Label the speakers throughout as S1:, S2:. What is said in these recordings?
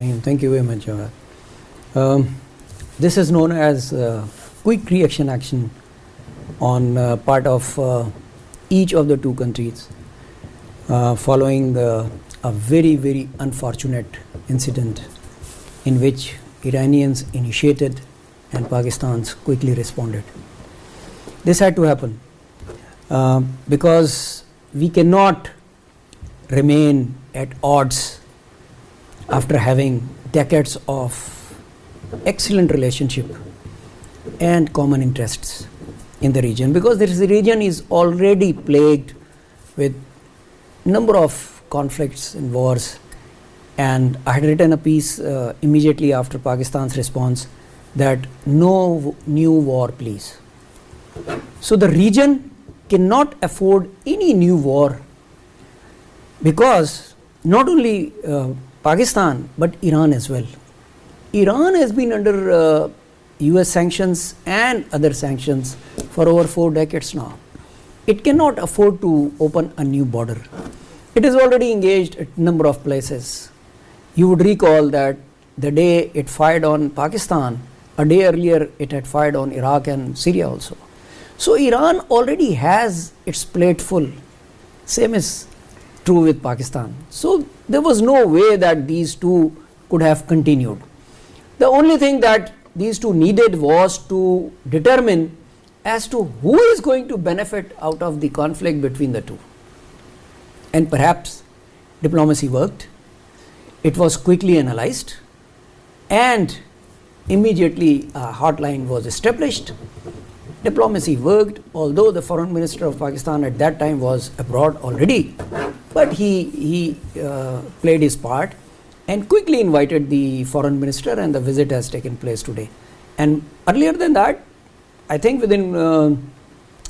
S1: Thank you very much, Jawad. This is known as quick reaction action on part of each of the two countries following a very, very unfortunate incident in which Iranians initiated and Pakistans quickly responded. This had to happen because we cannot remain at odds after having decades of excellent relationship and common interests in the region, because this region is already plagued with number of conflicts and wars. And I had written a piece immediately after Pakistan's response that no new war, please. So the region cannot afford any new war, because not only Pakistan but Iran as well. Iran has been under US sanctions and other sanctions for over 4 decades now. It cannot afford to open a new border. It is already engaged at a number of places. You would recall that the day it fired on Pakistan, a day earlier it had fired on Iraq and Syria also. So Iran already has its plate full. Same is true with Pakistan. So there was no way that these two could have continued. The only thing that these two needed was to determine as to who is going to benefit out of the conflict between the two. And perhaps diplomacy worked. It was quickly analyzed and immediately a hotline was established. Diplomacy worked, although the foreign minister of Pakistan at that time was abroad already, but he played his part and quickly invited the foreign minister, and the visit has taken place today. And earlier than that, I think within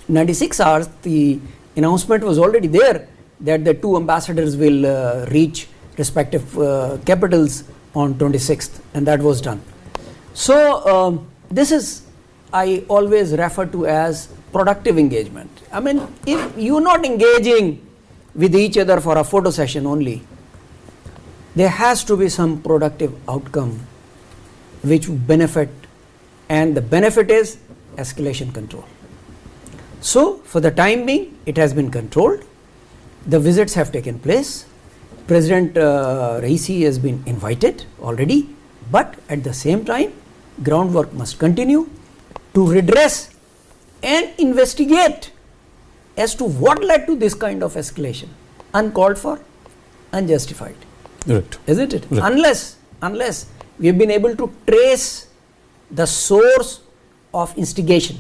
S1: 96 hours, the announcement was already there that the two ambassadors will reach respective capitals on 26th, and that was done. So this is, I always refer to as productive engagement. I mean, if you're not engaging with each other for a photo session only, there has to be some productive outcome which benefit, and the benefit is escalation control. So for the time being, it has been controlled. The visits have taken place. President Raisi has been invited already, but at the same time, groundwork must continue to redress and investigate as to what led to this kind of escalation. Uncalled for, unjustified.
S2: Right.
S1: Isn't it?
S2: Right.
S1: Unless we have been able to trace the source of instigation,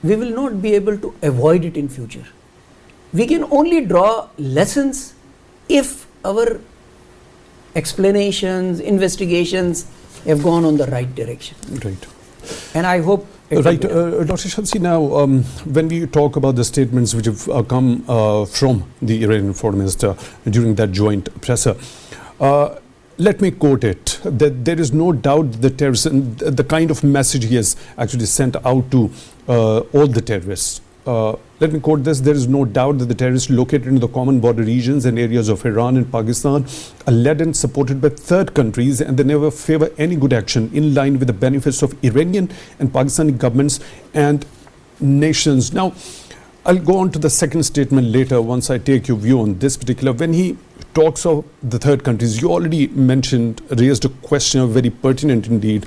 S1: we will not be able to avoid it in future. We can only draw lessons if our explanations, investigations have gone on the right direction.
S2: Right.
S1: And I hope
S2: Right, Dr. Shamsi, now when we talk about the statements which have come from the Iranian foreign minister during that joint presser, let me quote it, that there is no doubt the terrorists, and the kind of message he has actually sent out to all the terrorists. Let me quote this: there is no doubt that the terrorists located in the common border regions and areas of Iran and Pakistan are led and supported by third countries, and they never favor any good action in line with the benefits of Iranian and Pakistani governments and nations. Now, I'll go on to the second statement later once I take your view on this particular. When he talks of the third countries, you already raised a question, very pertinent indeed,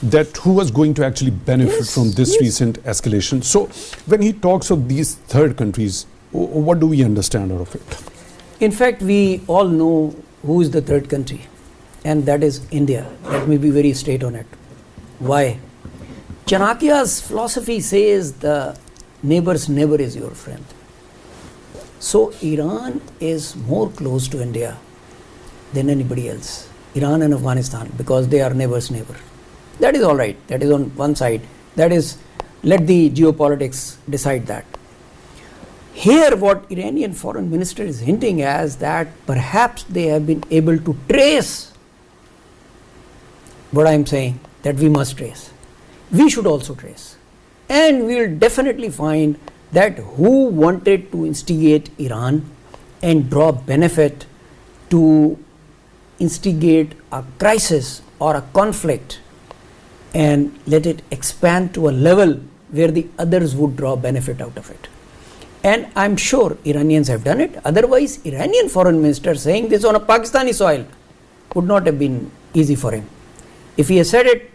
S2: that who was going to actually benefit from this recent escalation. So when he talks of these third countries, what do we understand out of it?
S1: In fact, we all know who is the third country, and that is India. Let me be very straight on it. Why? Chanakya's philosophy says the neighbor's neighbor is your friend. So Iran is more close to India than anybody else. Iran and Afghanistan, because they are neighbor's neighbor. That is all right. That is on one side. That is, let the geopolitics decide that. Here, what Iranian foreign minister is hinting as that perhaps they have been able to trace what I am saying, that we must trace. We should also trace. And we will definitely find that who wanted to instigate Iran and draw benefit to instigate a crisis or a conflict and let it expand to a level where the others would draw benefit out of it. And I'm sure Iranians have done it. Otherwise, Iranian foreign minister saying this on a Pakistani soil would not have been easy for him. If he has said it,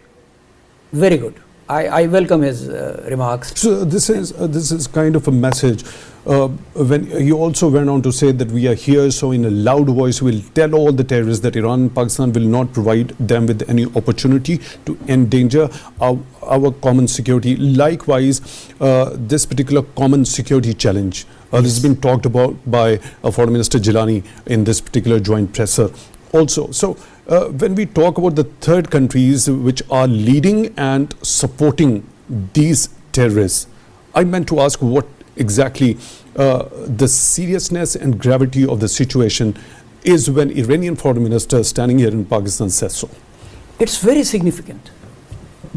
S1: very good. I welcome his remarks.
S2: So this is kind of a message. When you also went on to say that we are here, so in a loud voice we'll tell all the terrorists that Iran and Pakistan will not provide them with any opportunity to endanger our common security. Likewise, this particular common security challenge, this has been talked about by Foreign Minister Jilani in this particular joint presser also. So when we talk about the third countries which are leading and supporting these terrorists, I meant to ask what exactly the seriousness and gravity of the situation is when Iranian foreign minister standing here in Pakistan says so.
S1: It's very significant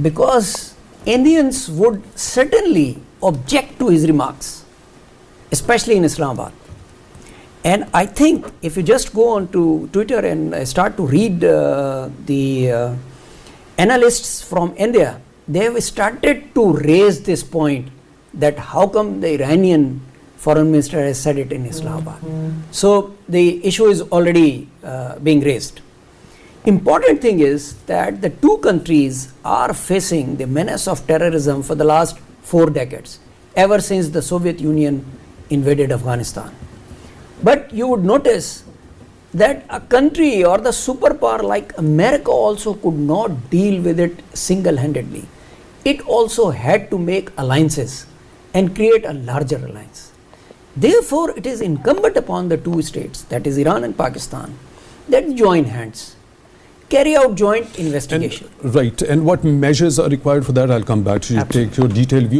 S1: because Indians would certainly object to his remarks, especially in Islamabad. And I think if you just go on to Twitter and start to read the analysts from India, they have started to raise this point that how come the Iranian foreign minister has said it in Islamabad. So the issue is already being raised. Important thing is that the two countries are facing the menace of terrorism for the last 4 decades, ever since the Soviet Union invaded Afghanistan. But you would notice that a country or the superpower like America also could not deal with it single-handedly. It also had to make alliances and create a larger alliance. Therefore, it is incumbent upon the two states, that is Iran and Pakistan, that join hands, carry out joint investigation.
S2: Right, and what measures are required for that? I'll come back to you, take your detailed view.